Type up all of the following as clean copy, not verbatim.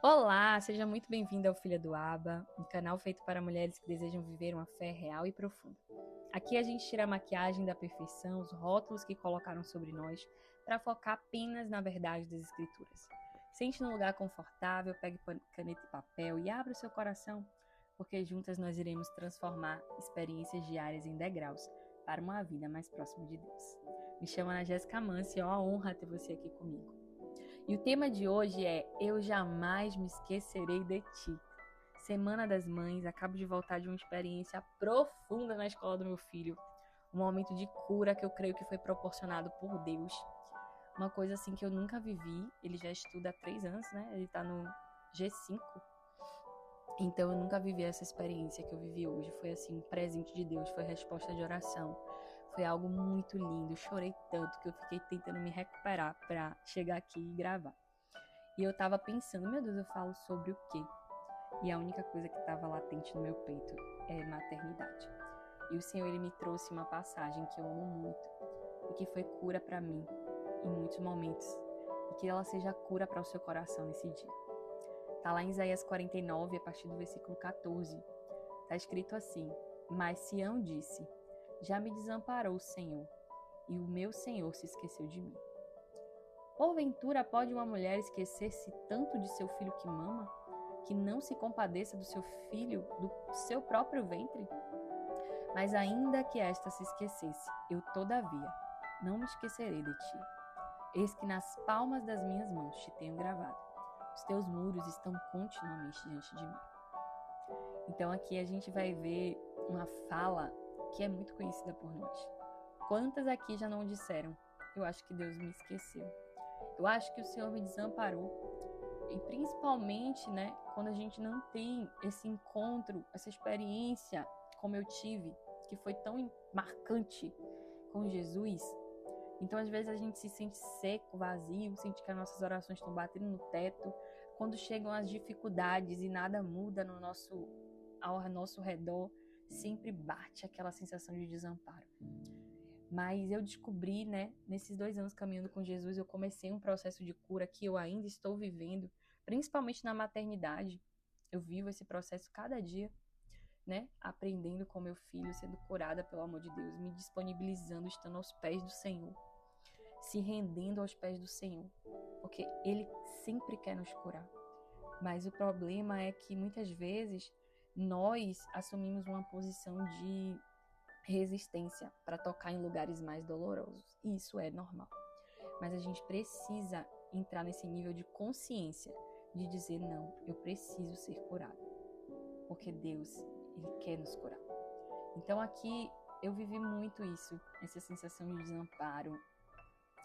Olá, seja muito bem-vinda ao Filha do Aba, um canal feito para mulheres que desejam viver uma fé real e profunda. Aqui a gente tira a maquiagem da perfeição, os rótulos que colocaram sobre nós, para focar apenas na verdade das Escrituras. Sente num lugar confortável, pegue caneta e papel e abra o seu coração, porque juntas nós iremos transformar experiências diárias em degraus para uma vida mais próxima de Deus. Me chamo Ana Jéssica Mansi, é uma honra ter você aqui comigo. E o tema de hoje é Eu Jamais Me Esquecerei de Ti. Semana das Mães, acabo de voltar de uma experiência profunda na escola do meu filho. Um momento de cura que eu creio que foi proporcionado por Deus. Uma coisa assim que eu nunca vivi. Ele já estuda há 3 anos, né? Ele tá no G5. Então eu nunca vivi essa experiência que eu vivi hoje. Foi assim, um presente de Deus, foi resposta de oração. Foi algo muito lindo. Eu chorei tanto que eu fiquei tentando me recuperar para chegar aqui e gravar. E eu tava pensando, meu Deus, eu falo sobre o quê? E a única coisa que estava latente no meu peito é maternidade. E o Senhor, ele me trouxe uma passagem que eu amo muito e que foi cura para mim em muitos momentos. E que ela seja cura para o seu coração nesse dia. Tá lá em Isaías 49, a partir do versículo 14. Tá escrito assim: Mas Sião disse: Já me desamparou o Senhor, e o meu Senhor se esqueceu de mim. Porventura pode uma mulher esquecer-se tanto de seu filho que mama, que não se compadeça do seu filho, do seu próprio ventre? Mas ainda que esta se esquecesse, eu todavia não me esquecerei de ti. Eis que nas palmas das minhas mãos te tenho gravado. Os teus muros estão continuamente diante de mim. Então aqui a gente vai ver uma fala que é muito conhecida por nós. Quantas aqui já não disseram: Eu acho que Deus me esqueceu. Eu acho que o Senhor me desamparou. E principalmente, né, quando a gente não tem esse encontro, essa experiência como eu tive, que foi tão marcante com Jesus. Então, às vezes, a gente se sente seco, vazio, sente que as nossas orações estão batendo no teto. Quando chegam as dificuldades e nada muda ao nosso redor, sempre bate aquela sensação de desamparo. Mas eu descobri, né, nesses 2 anos caminhando com Jesus, eu comecei um processo de cura que eu ainda estou vivendo, principalmente na maternidade. Eu vivo esse processo cada dia, né, aprendendo com meu filho, sendo curada pelo amor de Deus, me disponibilizando, estando aos pés do Senhor, se rendendo aos pés do Senhor, porque Ele sempre quer nos curar. Mas o problema é que muitas vezes nós assumimos uma posição de resistência para tocar em lugares mais dolorosos. E isso é normal. Mas a gente precisa entrar nesse nível de consciência de dizer: não, eu preciso ser curado. Porque Deus, Ele quer nos curar. Então aqui eu vivi muito isso, essa sensação de desamparo.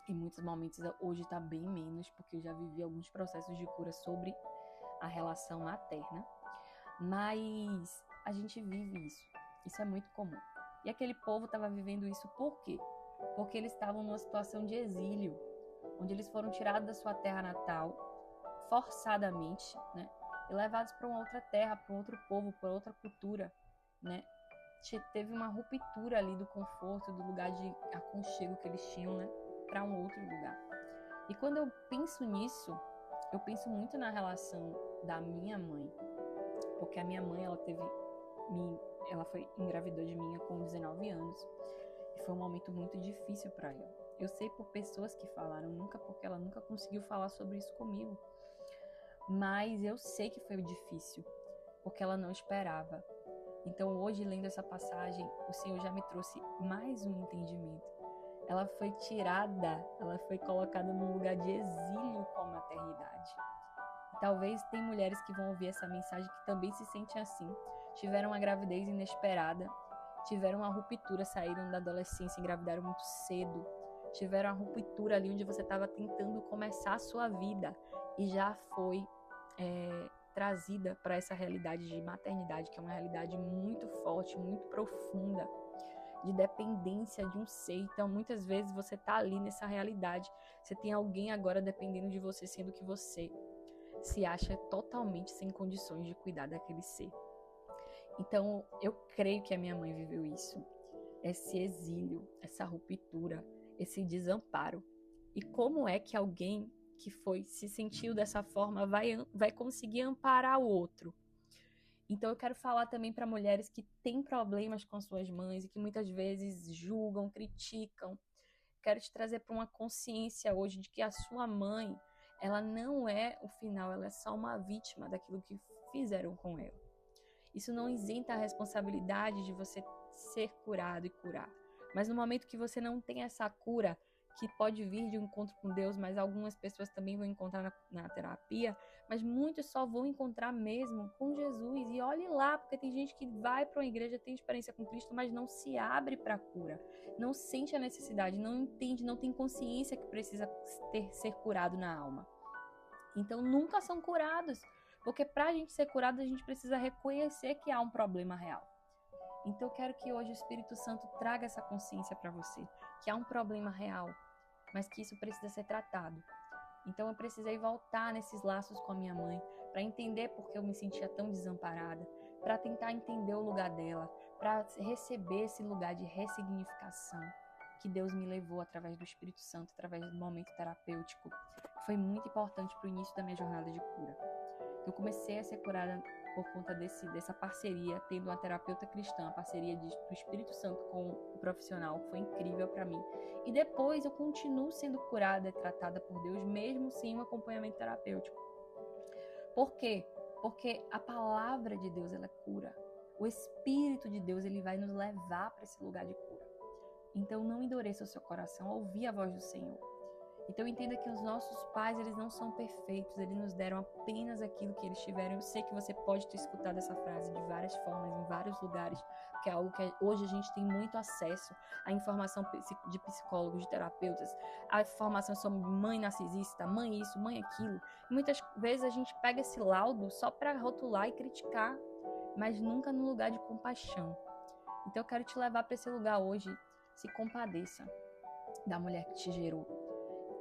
Em muitos momentos, hoje está bem menos, porque eu já vivi alguns processos de cura sobre a relação materna. Mas a gente vive isso. Isso é muito comum. E aquele povo estava vivendo isso por quê? Porque eles estavam numa situação de exílio, onde eles foram tirados da sua terra natal, forçadamente, né? E levados para uma outra terra, para um outro povo, para outra cultura, né? Teve uma ruptura ali do conforto, do lugar de aconchego que eles tinham, né? Para um outro lugar. E quando eu penso nisso, eu penso muito na relação da minha mãe, porque a minha mãe, ela foi engravidou de mim com 19 anos e foi um momento muito difícil para ela. Eu sei por pessoas que falaram, nunca porque ela nunca conseguiu falar sobre isso comigo, mas eu sei que foi difícil, porque ela não esperava. Então hoje, lendo essa passagem, o Senhor já me trouxe mais um entendimento. Ela foi tirada, ela foi colocada num lugar de exílio com a maternidade. Talvez tem mulheres que vão ouvir essa mensagem que também se sentem assim. Tiveram uma gravidez inesperada, tiveram uma ruptura, saíram da adolescência, engravidaram muito cedo. Tiveram uma ruptura ali onde você estava tentando começar a sua vida e já foi trazida para essa realidade de maternidade, que é uma realidade muito forte, muito profunda, de dependência de um ser. Então, muitas vezes você está ali nessa realidade. Você tem alguém agora dependendo de você, sendo que você se acha totalmente sem condições de cuidar daquele ser. Então, eu creio que a minha mãe viveu isso. Esse exílio, essa ruptura, esse desamparo. E como é que alguém que se sentiu dessa forma vai conseguir amparar o outro. Então eu quero falar também para mulheres que têm problemas com suas mães e que muitas vezes julgam, criticam. Quero te trazer para uma consciência hoje de que a sua mãe, ela não é o final, ela é só uma vítima daquilo que fizeram com ela. Isso não isenta a responsabilidade de você ser curado e curar. Mas no momento que você não tem essa cura, que pode vir de um encontro com Deus, mas algumas pessoas também vão encontrar na terapia, mas muitos só vão encontrar mesmo com Jesus. E olhe lá, porque tem gente que vai para uma igreja, tem experiência com Cristo, mas não se abre para a cura, não sente a necessidade, não entende, não tem consciência que precisa ser curado na alma. Então nunca são curados, porque para a gente ser curado, a gente precisa reconhecer que há um problema real. Então eu quero que hoje o Espírito Santo traga essa consciência para você, que há um problema real, mas que isso precisa ser tratado. Então eu precisei voltar nesses laços com a minha mãe, para entender por que eu me sentia tão desamparada, para tentar entender o lugar dela, para receber esse lugar de ressignificação que Deus me levou através do Espírito Santo, através do momento terapêutico, que foi muito importante para o início da minha jornada de cura. Eu comecei a ser curada por conta dessa parceria, tendo uma terapeuta cristã, a parceria do Espírito Santo com o profissional, foi incrível para mim. E depois eu continuo sendo curada e tratada por Deus, mesmo sem um acompanhamento terapêutico. Por quê? Porque a palavra de Deus, ela cura. O Espírito de Deus, ele vai nos levar para esse lugar de cura. Então não endureça o seu coração ao ouvir a voz do Senhor. Então entenda que os nossos pais, eles não são perfeitos, eles nos deram apenas aquilo que eles tiveram. Eu sei que você pode ter escutado essa frase de várias formas, em vários lugares, porque é algo que hoje a gente tem muito acesso à informação de psicólogos, de terapeutas, à informação sobre mãe narcisista, mãe isso, mãe aquilo. E muitas vezes a gente pega esse laudo só para rotular e criticar, mas nunca no lugar de compaixão. Então eu quero te levar para esse lugar hoje. Se compadeça da mulher que te gerou.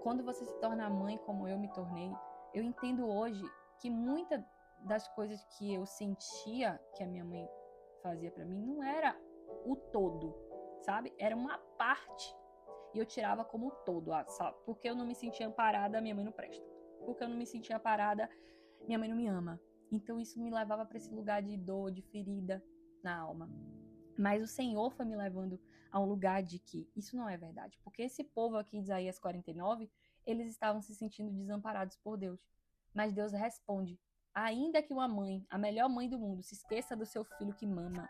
Quando você se torna mãe, como eu me tornei, eu entendo hoje que muitas das coisas que eu sentia que a minha mãe fazia para mim não era o todo, sabe? Era uma parte. E eu tirava como todo, sabe? Porque eu não me sentia amparada, minha mãe não presta. Porque eu não me sentia amparada, minha mãe não me ama. Então isso me levava para esse lugar de dor, de ferida na alma. Mas o Senhor foi me levando a um lugar de que isso não é verdade. Porque esse povo aqui de Isaías 49, eles estavam se sentindo desamparados por Deus. Mas Deus responde: ainda que uma mãe, a melhor mãe do mundo, se esqueça do seu filho que mama,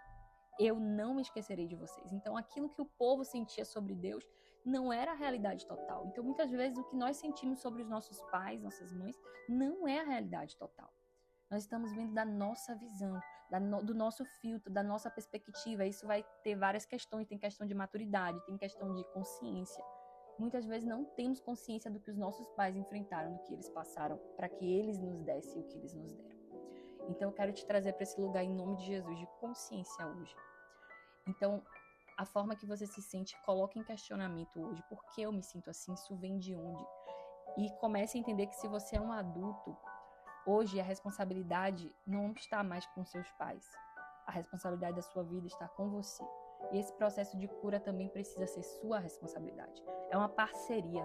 eu não me esquecerei de vocês. Então aquilo que o povo sentia sobre Deus não era a realidade total. Então muitas vezes o que nós sentimos sobre os nossos pais, nossas mães, não é a realidade total. Nós estamos vendo da nossa visão, do nosso filtro, da nossa perspectiva. Isso vai ter várias questões. Tem questão de maturidade, tem questão de consciência. Muitas vezes não temos consciência do que os nossos pais enfrentaram, do que eles passaram, para que eles nos dessem o que eles nos deram. Então eu quero te trazer para esse lugar em nome de Jesus, de consciência hoje. Então, a forma que você se sente, coloque em questionamento hoje. Por que eu me sinto assim? Isso vem de onde? E comece a entender que se você é um adulto, hoje a responsabilidade não está mais com seus pais. A responsabilidade da sua vida está com você. E esse processo de cura também precisa ser sua responsabilidade. É uma parceria.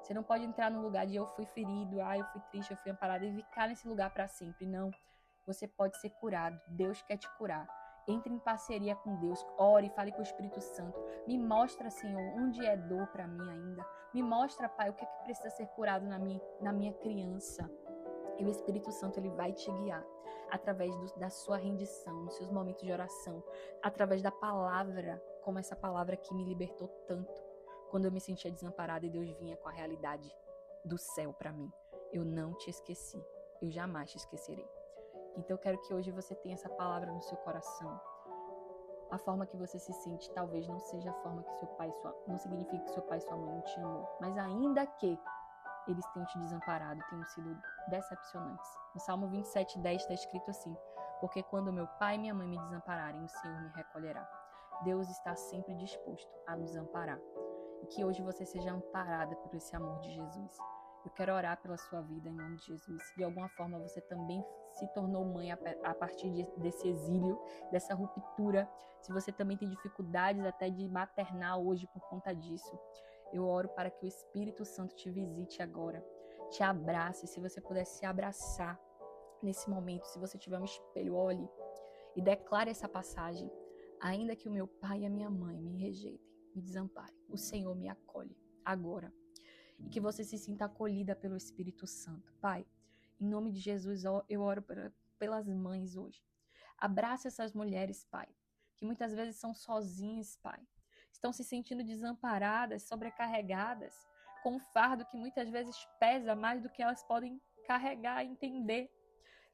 Você não pode entrar no lugar de eu fui ferido, eu fui triste, eu fui amparado e ficar nesse lugar para sempre. Não. Você pode ser curado. Deus quer te curar. Entre em parceria com Deus. Ore, fale com o Espírito Santo. Me mostra, Senhor, onde é dor para mim ainda. Me mostra, Pai, o que é que precisa ser curado na minha criança. E o Espírito Santo, ele vai te guiar através da sua rendição, nos seus momentos de oração, através da palavra, como essa palavra que me libertou tanto, quando eu me sentia desamparada e Deus vinha com a realidade do céu para mim. Eu não te esqueci, eu jamais te esquecerei. Então eu quero que hoje você tenha essa palavra no seu coração. A forma que você se sente talvez não seja a forma que seu pai, não significa que seu pai e sua mãe não te amou, mas ainda que eles tenham te desamparado, tenham sido decepcionantes. No Salmo 27:10 está escrito assim: porque quando meu pai e minha mãe me desampararem, o Senhor me recolherá. Deus está sempre disposto a nos amparar. E que hoje você seja amparada por esse amor de Jesus. Eu quero orar pela sua vida em nome de Jesus. De alguma forma você também se tornou mãe a partir desse exílio, dessa ruptura. Se você também tem dificuldades até de maternar hoje por conta disso, eu oro para que o Espírito Santo te visite agora, te abrace. Se você puder se abraçar nesse momento, se você tiver um espelho, olhe e declare essa passagem. Ainda que o meu pai e a minha mãe me rejeitem, me desamparem, o Senhor me acolhe agora. E que você se sinta acolhida pelo Espírito Santo. Pai, em nome de Jesus, eu oro pelas mães hoje. Abraça essas mulheres, Pai, que muitas vezes são sozinhas, Pai. Estão se sentindo desamparadas, sobrecarregadas, com um fardo que muitas vezes pesa mais do que elas podem carregar e entender.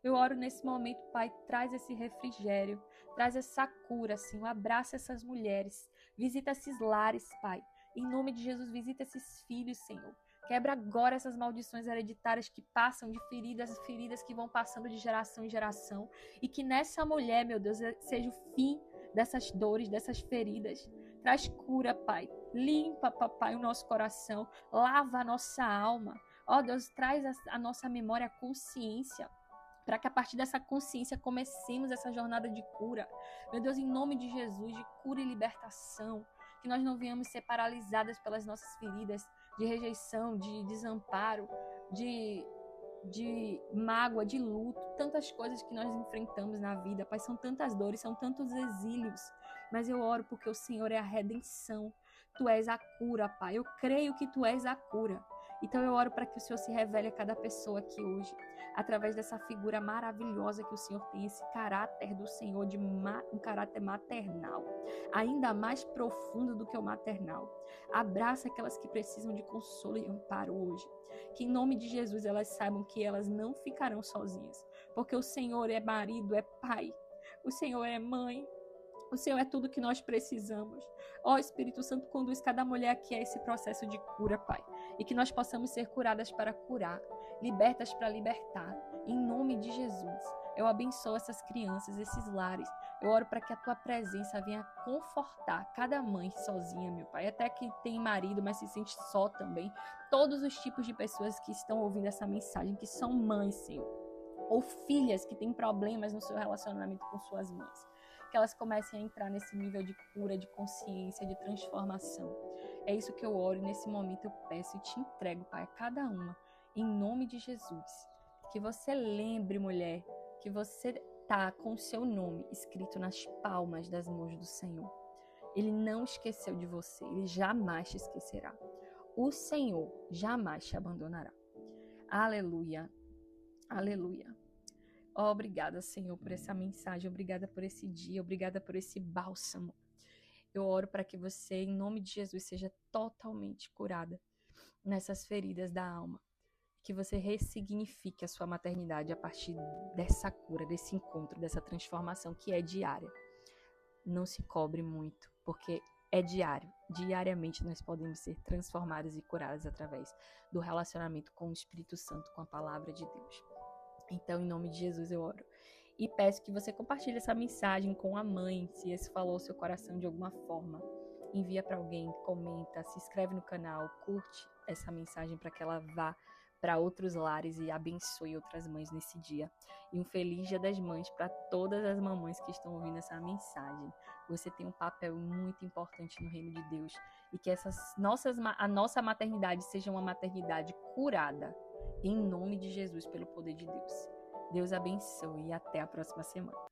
Eu oro nesse momento, Pai, traz esse refrigério, traz essa cura, Senhor. Abraça essas mulheres, visita esses lares, Pai. Em nome de Jesus, visita esses filhos, Senhor. Quebra agora essas maldições hereditárias que passam de feridas que vão passando de geração em geração. E que nessa mulher, meu Deus, seja o fim dessas dores, dessas feridas. Traz cura, Pai. Limpa, papai, o nosso coração. Lava a nossa alma. Ó Deus, traz a nossa memória, a consciência, para que a partir dessa consciência comecemos essa jornada de cura. Meu Deus, em nome de Jesus, de cura e libertação, que nós não venhamos ser paralisadas pelas nossas feridas de rejeição, de desamparo, de mágoa, de luto, tantas coisas que nós enfrentamos na vida, Pai, são tantas dores, são tantos exílios, mas eu oro porque o Senhor é a redenção, Tu és a cura, Pai, eu creio que Tu és a cura. Então eu oro para que o Senhor se revele a cada pessoa aqui hoje, através dessa figura maravilhosa que o Senhor tem, esse caráter do Senhor, um caráter maternal, ainda mais profundo do que o maternal. Abraça aquelas que precisam de consolo e amparo hoje. Que em nome de Jesus elas saibam que elas não ficarão sozinhas, porque o Senhor é marido, é pai, o Senhor é mãe, o Senhor é tudo que nós precisamos. Ó Espírito Santo, conduz cada mulher aqui a esse processo de cura, Pai. E que nós possamos ser curadas para curar, libertas para libertar. Em nome de Jesus, eu abençoo essas crianças, esses lares. Eu oro para que a Tua presença venha confortar cada mãe sozinha, meu Pai. Até que tem marido, mas se sente só também. Todos os tipos de pessoas que estão ouvindo essa mensagem, que são mães, Senhor. Ou filhas que têm problemas no seu relacionamento com suas mães. Que elas comecem a entrar nesse nível de cura, de consciência, de transformação. É isso que eu oro e nesse momento eu peço e te entrego, Pai, a cada uma, em nome de Jesus. Que você lembre, mulher, que você está com o seu nome escrito nas palmas das mãos do Senhor. Ele não esqueceu de você, Ele jamais te esquecerá. O Senhor jamais te abandonará. Aleluia, aleluia. Obrigada, Senhor, por essa mensagem, obrigada por esse dia, obrigada por esse bálsamo. Eu oro para que você, em nome de Jesus, seja totalmente curada nessas feridas da alma. Que você ressignifique a sua maternidade a partir dessa cura, desse encontro, dessa transformação que é diária. Não se cobre muito, porque é diário. Diariamente nós podemos ser transformadas e curadas através do relacionamento com o Espírito Santo, com a palavra de Deus. Então, em nome de Jesus, eu oro. E peço que você compartilhe essa mensagem com a mãe, se esse falou ao seu coração de alguma forma. Envia para alguém, comenta, se inscreve no canal, curte essa mensagem para que ela vá para outros lares e abençoe outras mães nesse dia. E um feliz Dia das Mães para todas as mamães que estão ouvindo essa mensagem. Você tem um papel muito importante no reino de Deus e que a nossa maternidade seja uma maternidade curada. Em nome de Jesus, pelo poder de Deus. Deus abençoe e até a próxima semana.